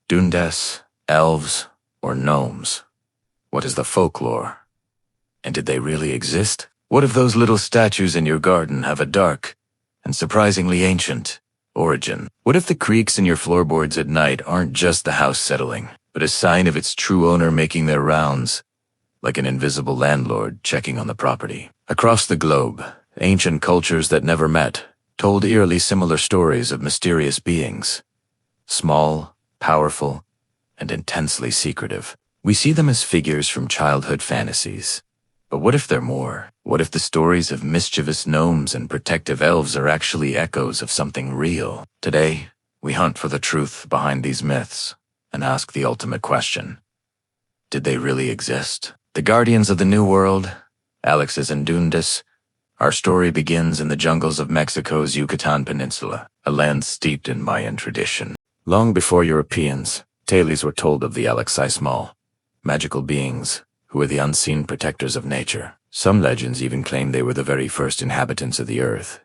DUENDES, elves, or gnomes? What is the folklore? And did they really exist? What if those little statues in your garden have a dark and surprisingly ancient origin? What if the creaks in your floorboards at night aren't just the house settling, but a sign of its true owner making their rounds, like an invisible landlord checking on the property? Across the globe, ancient cultures that never met told eerily similar stories of mysterious beings. Small, powerful, and intensely secretive. We see them as figures from childhood fantasies. But what if they're more? What if the stories of mischievous gnomes and protective elves are actually echoes of something real? Today, we hunt for the truth behind these myths and ask the ultimate question. Did they really exist? The guardians of the New World, Alexes and DUENDES. Our story begins in the jungles of Mexico's Yucatan Peninsula, a land steeped in Mayan tradition. Long before Europeans, tales were told of the Alexismal, magical beings who were the unseen protectors of nature. Some legends even claim they were the very first inhabitants of the earth,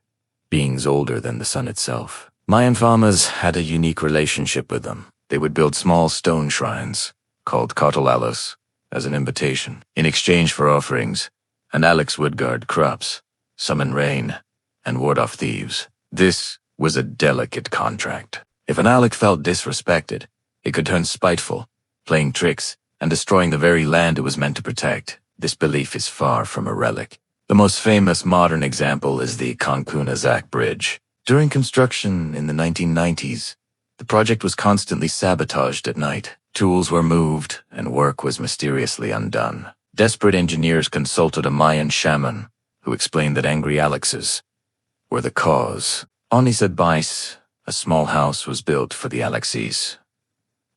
beings older than the sun itself. Mayan farmers had a unique relationship with them. They would build small stone shrines, called cotolalos, as an invitation. In exchange for offerings, an Alex would guard crops, summon rain, and ward off thieves. This was a delicate contract. If an Alex felt disrespected, it could turn spiteful, playing tricks, and destroying the very land it was meant to protect. This belief is far from a relic. The most famous modern example is the Cancun-Azac Bridge. During construction in the 1990s, the project was constantly sabotaged at night. Tools were moved, and work was mysteriously undone. Desperate engineers consulted a Mayan shaman, who explained that angry Alexes were the cause. On his advice, a small house was built for the Alexes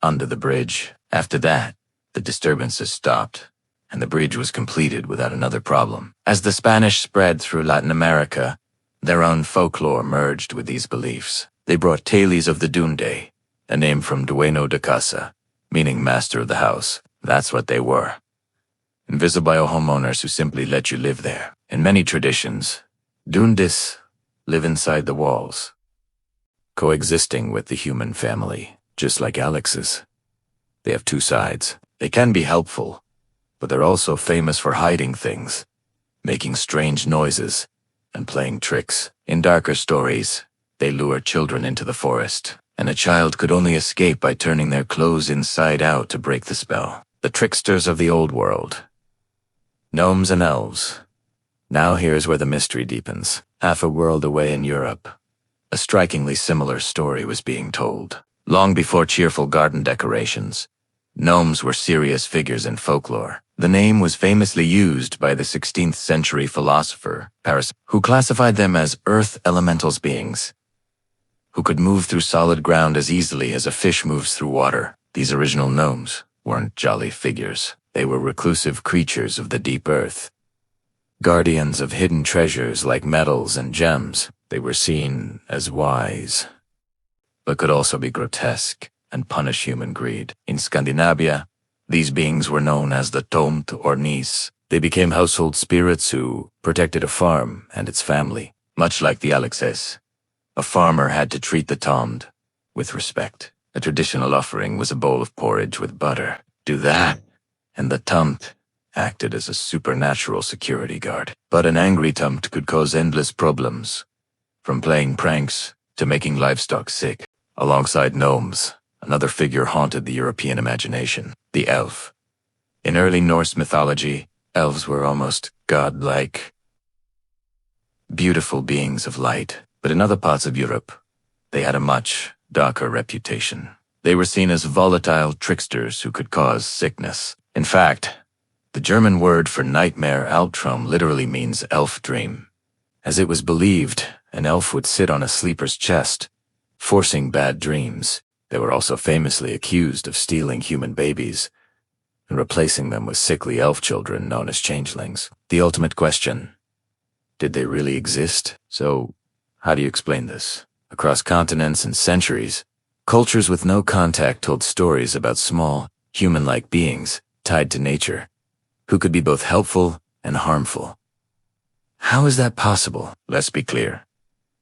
under the bridge. After that, the disturbances stopped, and the bridge was completed without another problem. As the Spanish spread through Latin America, their own folklore merged with these beliefs. They brought tales of the Duende, a name from dueño de casa, meaning master of the house. That's what they were. Invisible homeowners who simply let you live there. In many traditions, Duendes live inside the walls, coexisting with the human family, just like Alexes. They have two sides. They can be helpful, but they're also famous for hiding things, making strange noises, and playing tricks. In darker stories, they lure children into the forest, and a child could only escape by turning their clothes inside out to break the spell. The tricksters of the old world. Gnomes and elves. Now here's where the mystery deepens. Half a world away in Europe, a strikingly similar story was being told. Long before cheerful garden decorations, gnomes were serious figures in folklore. The name was famously used by the 16th century philosopher, Paracelsus, who classified them as earth elementals beings, who could move through solid ground as easily as a fish moves through water. These original gnomes weren't jolly figures. They were reclusive creatures of the deep earth, guardians of hidden treasures like metals and gems. They were seen as wise, but could also be grotesque and punish human greed. In Scandinavia, these beings were known as the tomt or nis. They became household spirits who protected a farm and its family. Much like the Alexes, a farmer had to treat the tomt with respect. A traditional offering was a bowl of porridge with butter. Do that, and the tomt acted as a supernatural security guard. But an angry tomt could cause endless problems, from playing pranks to making livestock sick. Alongside gnomes, another figure haunted the European imagination, the elf. In early Norse mythology, elves were almost godlike, beautiful beings of light. But in other parts of Europe, they had a much darker reputation. They were seen as volatile tricksters who could cause sickness. In fact, the German word for nightmare Albtraum literally means elf dream, as it was believed an elf would sit on a sleeper's chest, forcing bad dreams. They were also famously accused of stealing human babies and replacing them with sickly elf children known as changelings. The ultimate question: did they really exist? So, how do you explain this? Across continents and centuries, cultures with no contact told stories about small, human-like beings tied to nature, who could be both helpful and harmful. How is that possible? Let's be clear.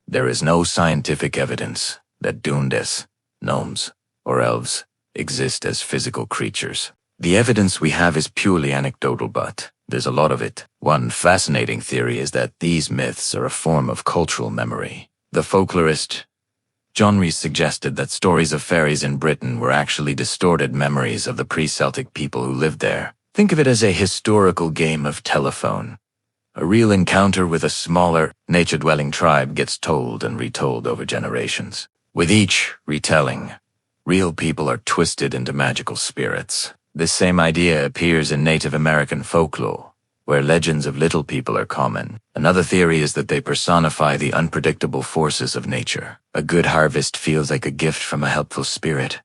There is no scientific evidence that Duendes, gnomes, or elves exist as physical creatures. The evidence we have is purely anecdotal, but there's a lot of it. One fascinating theory is that these myths are a form of cultural memory. The folklorist John Rees suggested that stories of fairies in Britain were actually distorted memories of the pre-Celtic people who lived there. Think of it as a historical game of telephone. A real encounter with a smaller, nature-dwelling tribe gets told and retold over generations. With each retelling, real people are twisted into magical spirits. This same idea appears in Native American folklore, where legends of little people are common. Another theory is that they personify the unpredictable forces of nature. A good harvest feels like a gift from a helpful spirit,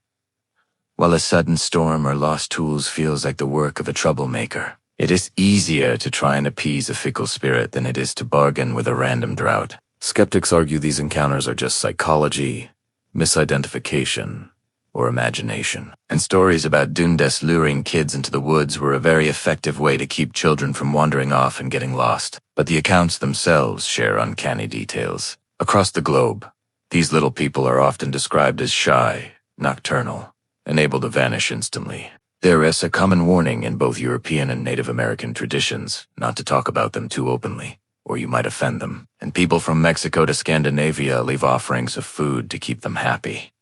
while a sudden storm or lost tools feels like the work of a troublemaker. It is easier to try and appease a fickle spirit than it is to bargain with a random drought. Skeptics argue these encounters are just psychology, misidentification, or imagination. And stories about DUENDES luring kids into the woods were a very effective way to keep children from wandering off and getting lost. But the accounts themselves share uncanny details. Across the globe, these little people are often described as shy, nocturnal, and able to vanish instantly. There is a common warning in both European and Native American traditions not to talk about them too openly, or you might offend them. And people from Mexico to Scandinavia leave offerings of food to keep them happy.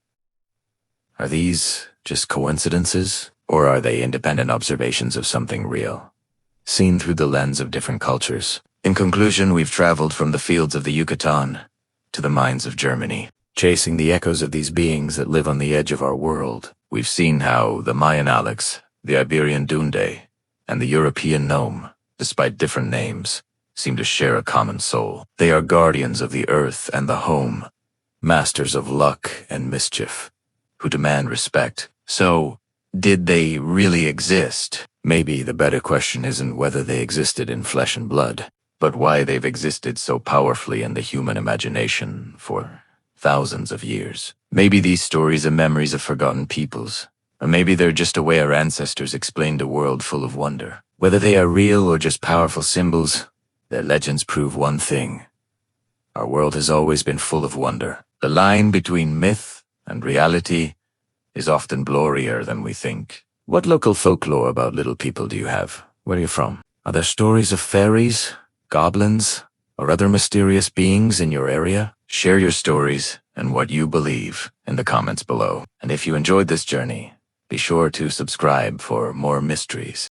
Are these just coincidences, or are they independent observations of something real, seen through the lens of different cultures? In conclusion, we've traveled from the fields of the Yucatan to the mines of Germany, chasing the echoes of these beings that live on the edge of our world. We've seen how the Mayan Alex, the Iberian Duende, and the European gnome, despite different names, seem to share a common soul. They are guardians of the earth and the home, masters of luck and mischief, who demand respect. So, did they really exist? Maybe the better question isn't whether they existed in flesh and blood, but why they've existed so powerfully in the human imagination for thousands of years. Maybe these stories are memories of forgotten peoples, or maybe they're just a way our ancestors explained a world full of wonder. Whether they are real or just powerful symbols, their legends prove one thing. Our world has always been full of wonder. The line between myth and reality is often blurrier than we think. What local folklore about little people do you have? Where are you from? Are there stories of fairies, goblins, or other mysterious beings in your area? Share your stories and what you believe in the comments below. And if you enjoyed this journey, be sure to subscribe for more mysteries.